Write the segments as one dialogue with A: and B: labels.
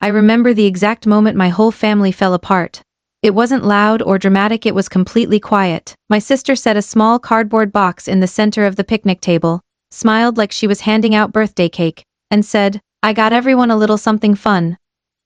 A: I remember the exact moment my whole family fell apart. It wasn't loud or dramatic, it was completely quiet. My sister set a small cardboard box in the center of the picnic table, smiled like she was handing out birthday cake, and said, "I got everyone a little something fun.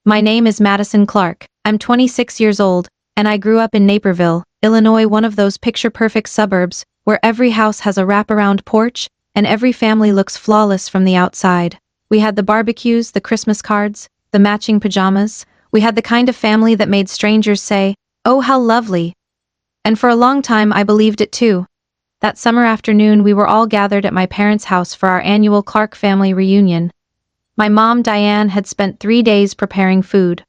A: My name is Madison Clarke. I'm 26 years old, and I grew up in Naperville, Illinois, one of those picture-perfect suburbs, where every house has a wraparound porch, and every family looks flawless from the outside. We had the barbecues, the Christmas cards, the matching pajamas. We had the kind of family that made strangers say, 'Oh, how lovely.' And for a long time I believed it too. That summer afternoon we were all gathered at my parents' house for our annual Clarke family reunion. My mom, Diane, had spent 3 days preparing food.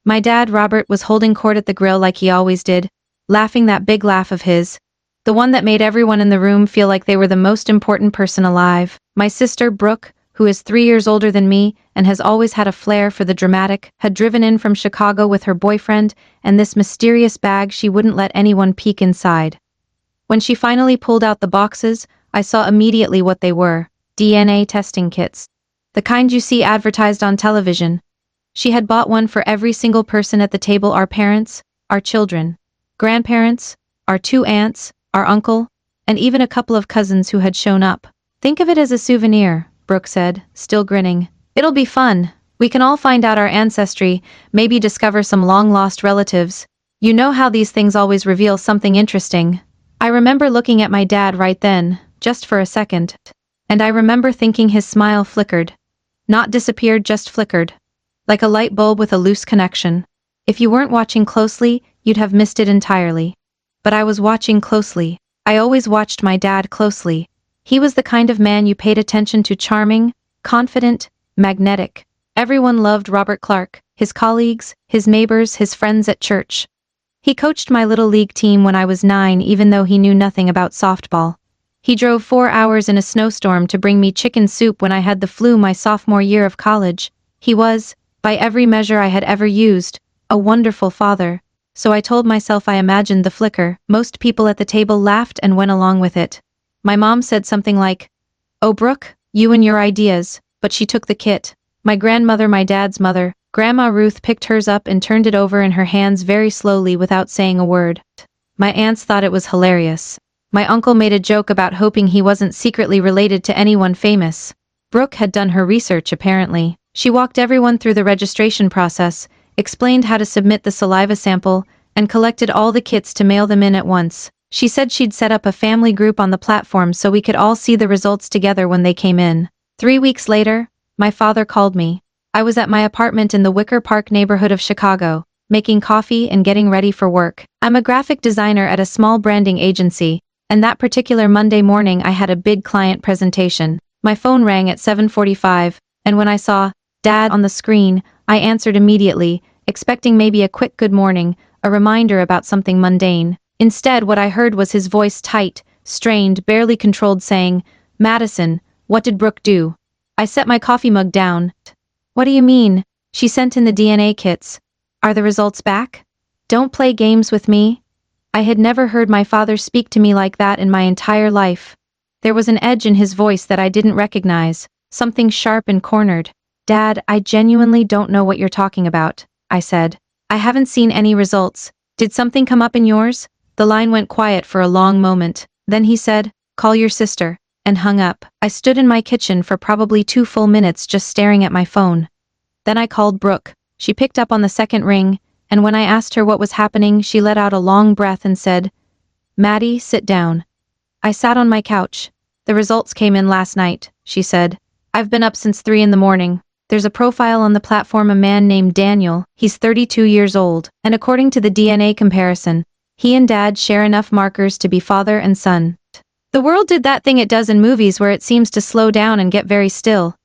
A: My dad, Robert, was holding court at the grill like he always did, laughing that big laugh of his. The one that made everyone in the room feel like they were the most important person alive. My sister, Brooke, who is 3 years older than me and has always had a flair for the dramatic, had driven in from Chicago with her boyfriend and this mysterious bag she wouldn't let anyone peek inside. When she finally pulled out the boxes, I saw immediately what they were: DNA testing kits. The kind you see advertised on television. She had bought one for every single person at the table: our parents, our children, grandparents, our 2 aunts, our uncle, and even a couple of cousins who had shown up. "Think of it as a souvenir," Brooke said, still grinning. "It'll be fun. We can all find out our ancestry, maybe discover some long-lost relatives. You know how these things always reveal something interesting." I remember looking at my dad right then, just for a second. And I remember thinking his smile flickered. Not disappeared, just flickered. Like a light bulb with a loose connection. If you weren't watching closely, you'd have missed it entirely. But I was watching closely. I always watched my dad closely. He was the kind of man you paid attention to: charming, confident, magnetic. Everyone loved Robert Clarke, his colleagues, his neighbors, his friends at church. He coached my little league team when I was 9, even though he knew nothing about softball. He drove 4 hours in a snowstorm to bring me chicken soup when I had the flu my sophomore year of college. He was, by every measure I had ever used, a wonderful father. So I told myself I imagined the flicker. Most people at the table laughed and went along with it. My mom said something like, "Oh, Brooke, you and your ideas," but she took the kit. My grandmother, my dad's mother, Grandma Ruth, picked hers up and turned it over in her hands very slowly without saying a word. My aunts thought it was hilarious. My uncle made a joke about hoping he wasn't secretly related to anyone famous. Brooke had done her research apparently. She walked everyone through the registration process, explained how to submit the saliva sample, and collected all the kits to mail them in at once. She said she'd set up a family group on the platform so we could all see the results together when they came in. 3 weeks later, my father called me. I was at my apartment in the Wicker Park neighborhood of Chicago, making coffee and getting ready for work. I'm a graphic designer at a small branding agency, and that particular Monday morning I had a big client presentation. My phone rang at 7:45, and when I saw "Dad" on the screen, I answered immediately, expecting maybe a quick good morning, a reminder about something mundane. Instead, what I heard was his voice, tight, strained, barely controlled, saying, "Madison, what did Brooke do?" I set my coffee mug down. "What do you mean? She sent in the DNA kits. Are the results back? Don't play games with me." I had never heard my father speak to me like that in my entire life. There was an edge in his voice that I didn't recognize, something sharp and cornered. "Dad, I genuinely don't know what you're talking about," I said. "I haven't seen any results. Did something come up in yours?" The line went quiet for a long moment. Then he said, "Call your sister," and hung up. I stood in my kitchen for probably 2 full minutes just staring at my phone. Then I called Brooke. She picked up on the second ring, and when I asked her what was happening, she let out a long breath and said, "Maddie, sit down." I sat on my couch. "The results came in last night," she said. "I've been up since 3 in the morning. There's a profile on the platform, a man named Daniel. He's 32 years old, and according to the DNA comparison, he and Dad share enough markers to be father and son." The world did that thing it does in movies where it seems to slow down and get very still.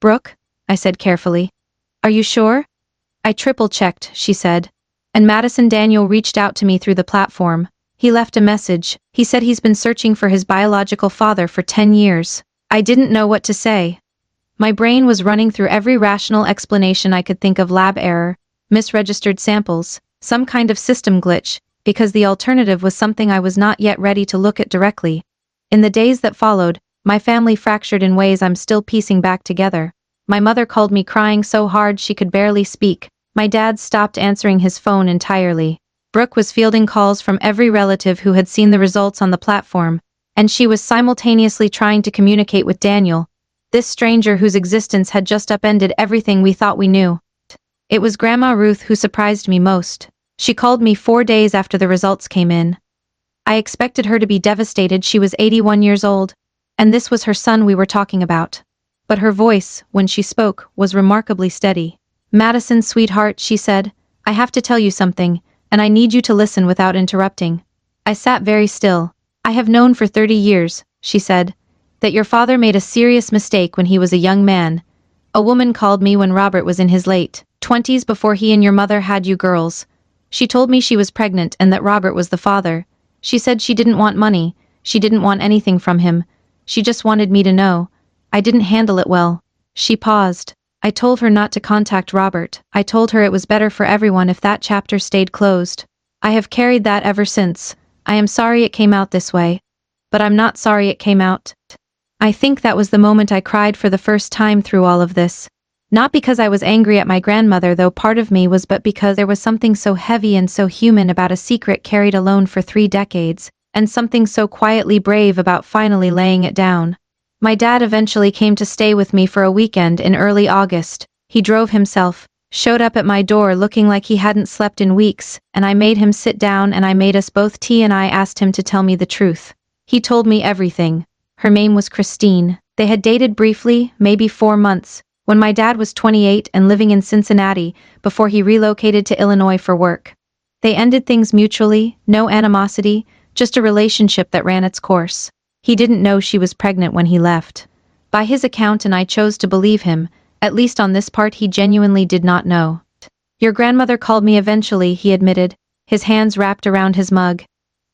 A: "Brooke," I said carefully. "Are you sure?" "I triple-checked," she said. "And Madison Daniel reached out to me through the platform. He left a message. He said he's been searching for his biological father for 10 years. I didn't know what to say. My brain was running through every rational explanation I could think of: lab error, misregistered samples, some kind of system glitch, because the alternative was something I was not yet ready to look at directly. In the days that followed, my family fractured in ways I'm still piecing back together. My mother called me crying so hard she could barely speak. My dad stopped answering his phone entirely. Brooke was fielding calls from every relative who had seen the results on the platform, and she was simultaneously trying to communicate with Daniel, this stranger whose existence had just upended everything we thought we knew. It was Grandma Ruth who surprised me most. She called me 4 days after the results came in. I expected her to be devastated. She was 81 years old, and this was her son we were talking about. But her voice, when she spoke, was remarkably steady. "Madison, sweetheart," she said, "I have to tell you something, and I need you to listen without interrupting." I sat very still. "I have known for 30 years, she said, "that your father made a serious mistake when he was a young man. A woman called me when Robert was in his late 20s before he and your mother had you girls. She told me she was pregnant and that Robert was the father. She said she didn't want money, she didn't want anything from him. She just wanted me to know. I didn't handle it well." She paused. "I told her not to contact Robert. I told her it was better for everyone if that chapter stayed closed. I have carried that ever since. I am sorry it came out this way. But I'm not sorry it came out." I think that was the moment I cried for the first time through all of this. Not because I was angry at my grandmother, though part of me was, but because there was something so heavy and so human about a secret carried alone for 3 decades, and something so quietly brave about finally laying it down. My dad eventually came to stay with me for a weekend in early August. He drove himself, showed up at my door looking like he hadn't slept in weeks, and I made him sit down and I made us both tea and I asked him to tell me the truth. He told me everything. Her name was Christine. They had dated briefly, maybe 4 months, when my dad was 28 and living in Cincinnati before he relocated to Illinois for work. They ended things mutually, no animosity, just a relationship that ran its course. He didn't know she was pregnant when he left. By his account, and I chose to believe him, at least on this part he genuinely did not know. "Your grandmother called me eventually," he admitted, his hands wrapped around his mug.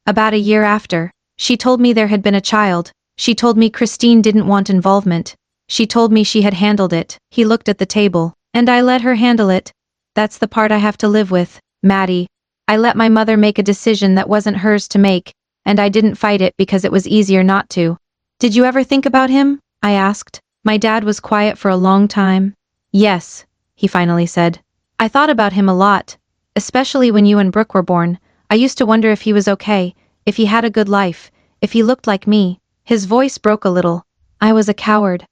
A: "About a year after. She told me there had been a child. She told me Christine didn't want involvement. She told me she had handled it." He looked at the table. "And I let her handle it. That's the part I have to live with, Maddie. I let my mother make a decision that wasn't hers to make, and I didn't fight it because it was easier not to." "Did you ever think about him?" I asked. My dad was quiet for a long time. "Yes," he finally said. "I thought about him a lot, especially when you and Brooke were born. I used to wonder if he was okay, if he had a good life, if he looked like me." His voice broke a little. "I was a coward.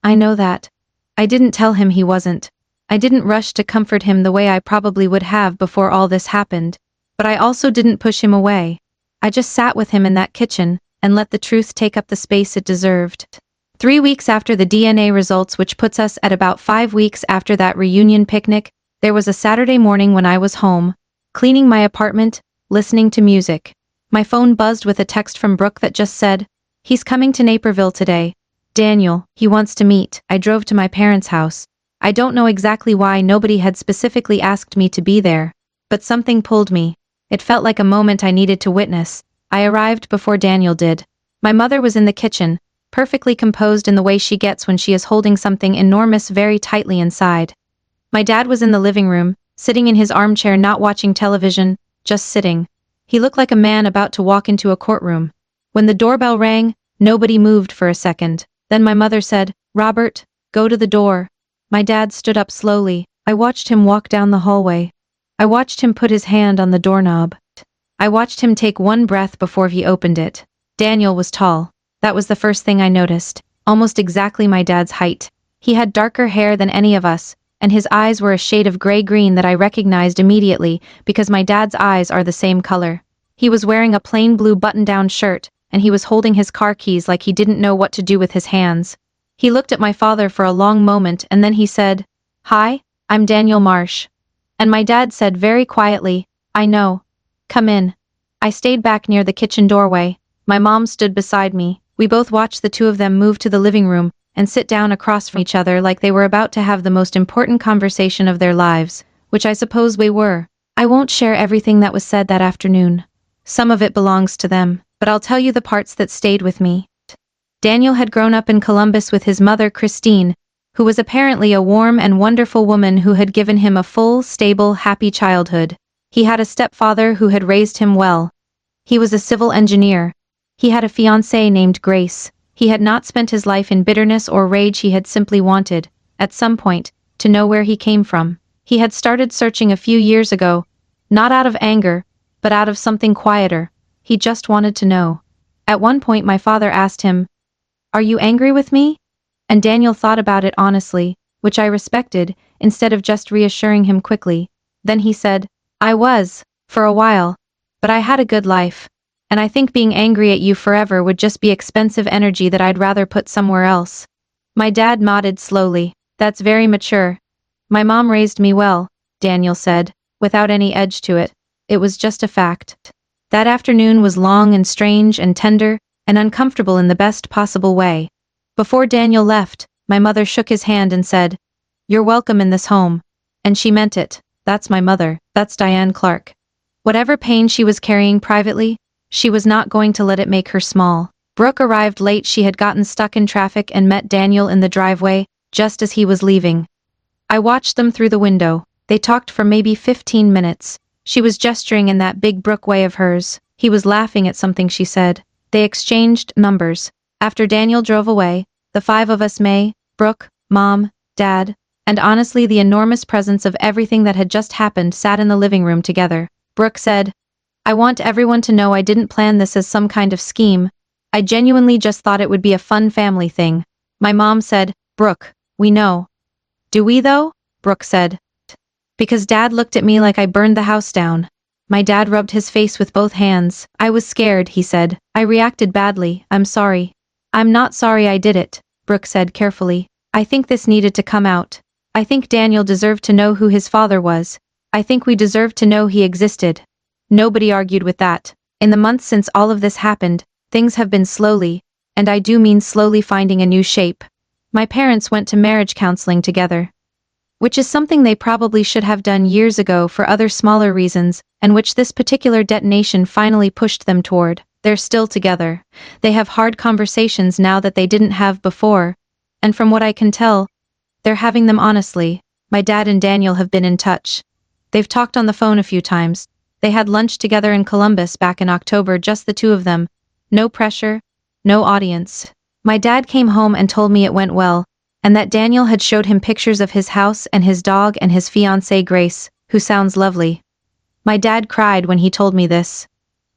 A: I know that. I didn't tell him he wasn't. I didn't rush to comfort him the way I probably would have before all this happened. But I also didn't push him away. I just sat with him in that kitchen, and let the truth take up the space it deserved." 3 weeks after the DNA results, which puts us at about 5 weeks after that reunion picnic, there was a Saturday morning when I was home, cleaning my apartment, listening to music. My phone buzzed with a text from Brooke that just said, "He's coming to Naperville today. Daniel, he wants to meet." I drove to my parents' house. I don't know exactly why, nobody had specifically asked me to be there. But something pulled me. It felt like a moment I needed to witness. I arrived before Daniel did. My mother was in the kitchen, perfectly composed in the way she gets when she is holding something enormous very tightly inside. My dad was in the living room, sitting in his armchair, not watching television, just sitting. He looked like a man about to walk into a courtroom. When the doorbell rang, nobody moved for a second. Then my mother said, "Robert, go to the door." My dad stood up slowly. I watched him walk down the hallway. I watched him put his hand on the doorknob. I watched him take one breath before he opened it. Daniel was tall. That was the first thing I noticed. Almost exactly my dad's height. He had darker hair than any of us, and his eyes were a shade of gray-green that I recognized immediately because my dad's eyes are the same color. He was wearing a plain blue button-down shirt, and he was holding his car keys like he didn't know what to do with his hands. He looked at my father for a long moment and then he said, "Hi, I'm Daniel Marsh." And my dad said very quietly, "I know. Come in." I stayed back near the kitchen doorway. My mom stood beside me. We both watched the two of them move to the living room and sit down across from each other like they were about to have the most important conversation of their lives, which I suppose we were. I won't share everything that was said that afternoon. Some of it belongs to them, but I'll tell you the parts that stayed with me. Daniel had grown up in Columbus with his mother Christine, who was apparently a warm and wonderful woman who had given him a full, stable, happy childhood. He had a stepfather who had raised him well. He was a civil engineer. He had a fiancée named Grace. He had not spent his life in bitterness or rage, he had simply wanted at some point, to know where he came from. He had started searching a few years ago, not out of anger, but out of something quieter. He just wanted to know. At one point my father asked him, "Are you angry with me?" And Daniel thought about it honestly, which I respected, instead of just reassuring him quickly. Then he said, "I was, for a while. But I had a good life. And I think being angry at you forever would just be expensive energy that I'd rather put somewhere else." My dad nodded slowly. "That's very mature. My mom raised me well," Daniel said, without any edge to it. It was just a fact. That afternoon was long and strange and tender, and uncomfortable in the best possible way. Before Daniel left, my mother shook his hand and said, "You're welcome in this home." And she meant it. That's my mother. That's Diane Clarke. Whatever pain she was carrying privately, she was not going to let it make her small. Brooke arrived late. She had gotten stuck in traffic and met Daniel in the driveway, just as he was leaving. I watched them through the window. They talked for maybe 15 minutes. She was gesturing in that big Brooke way of hers. He was laughing at something she said. They exchanged numbers. After Daniel drove away, the five of us, Brooke, Mom, Dad, and honestly the enormous presence of everything that had just happened, sat in the living room together. Brooke said, "I want everyone to know I didn't plan this as some kind of scheme. I genuinely just thought it would be a fun family thing." My mom said, "Brooke, we know." "Do we though?" Brooke said. "Because Dad looked at me like I burned the house down." My dad rubbed his face with both hands. "I was scared," he said. "I reacted badly. I'm sorry." "I'm not sorry I did it," Brooke said carefully. "I think this needed to come out. I think Daniel deserved to know who his father was. I think we deserved to know he existed." Nobody argued with that. In the months since all of this happened, things have been slowly, and I do mean slowly, finding a new shape. My parents went to marriage counseling together, which is something they probably should have done years ago for other smaller reasons, and which this particular detonation finally pushed them toward. They're still together. They have hard conversations now that they didn't have before, and from what I can tell, they're having them honestly. My dad and Daniel have been in touch. They've talked on the phone a few times. They had lunch together in Columbus back in October, just the two of them. No pressure, no audience. My dad came home and told me it went well, and that Daniel had showed him pictures of his house and his dog and his fiancée Grace, who sounds lovely. My dad cried when he told me this.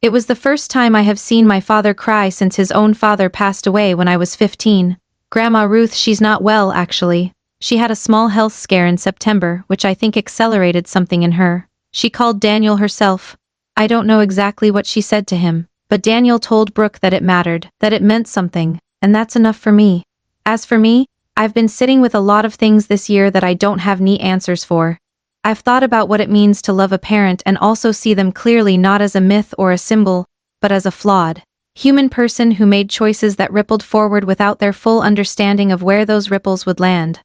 A: It was the first time I have seen my father cry since his own father passed away when I was 15. Grandma Ruth, she's not well actually. She had a small health scare in September, which I think accelerated something in her. She called Daniel herself. I don't know exactly what she said to him, but Daniel told Brooke that it mattered, that it meant something, and that's enough for me. As for me, I've been sitting with a lot of things this year that I don't have neat answers for. I've thought about what it means to love a parent and also see them clearly, not as a myth or a symbol, but as a flawed human person who made choices that rippled forward without their full understanding of where those ripples would land.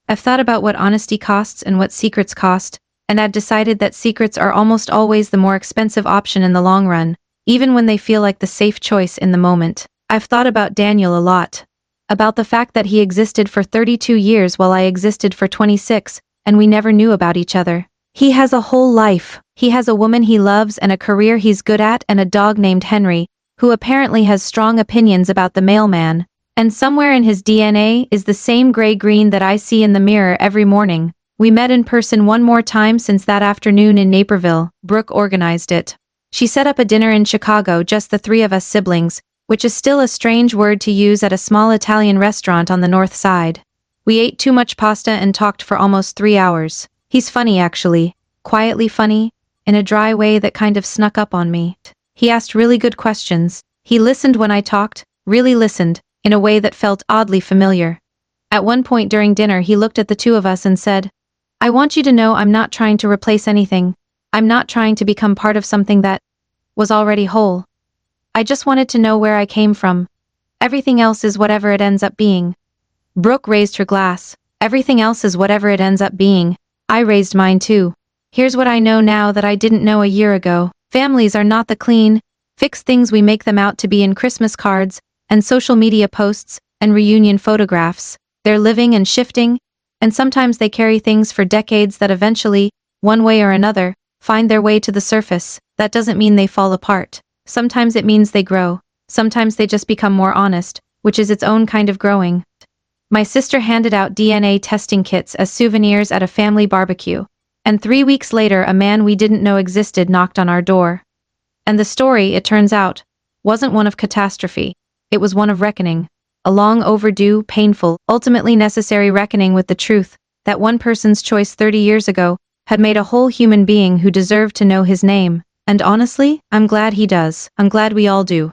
A: I've thought about what honesty costs and what secrets cost, and I've decided that secrets are almost always the more expensive option in the long run, even when they feel like the safe choice in the moment. I've thought about Daniel a lot. About the fact that he existed for 32 years while I existed for 26, and we never knew about each other. He has a whole life. He has a woman he loves and a career he's good at and a dog named Henry, who apparently has strong opinions about the mailman. And somewhere in his DNA is the same gray-green that I see in the mirror every morning. We met in person one more time since that afternoon in Naperville. Brooke organized it. She set up a dinner in Chicago, just the three of us siblings, which is still a strange word to use at a small Italian restaurant on the north side. We ate too much pasta and talked for almost 3 hours. He's funny actually, quietly funny, in a dry way that kind of snuck up on me. He asked really good questions. He listened when I talked, really listened, in a way that felt oddly familiar. At one point during dinner he looked at the two of us and said, "I want you to know I'm not trying to replace anything. I'm not trying to become part of something that was already whole. I just wanted to know where I came from. Everything else is whatever it ends up being." Brooke raised her glass. "Everything else is whatever it ends up being." I raised mine too. "Here's what I know now that I didn't know a year ago. Families are not the clean, fixed things we make them out to be in Christmas cards, and social media posts, and reunion photographs. They're living and shifting, and sometimes they carry things for decades that eventually, one way or another, find their way to the surface. That doesn't mean they fall apart. Sometimes it means they grow. Sometimes they just become more honest, which is its own kind of growing. My sister handed out DNA testing kits as souvenirs at a family barbecue. And 3 weeks later, a man we didn't know existed knocked on our door. And the story, it turns out, wasn't one of catastrophe. It was one of reckoning. A long overdue, painful, ultimately necessary reckoning with the truth that one person's choice 30 years ago had made a whole human being who deserved to know his name. And honestly, I'm glad he does. I'm glad we all do.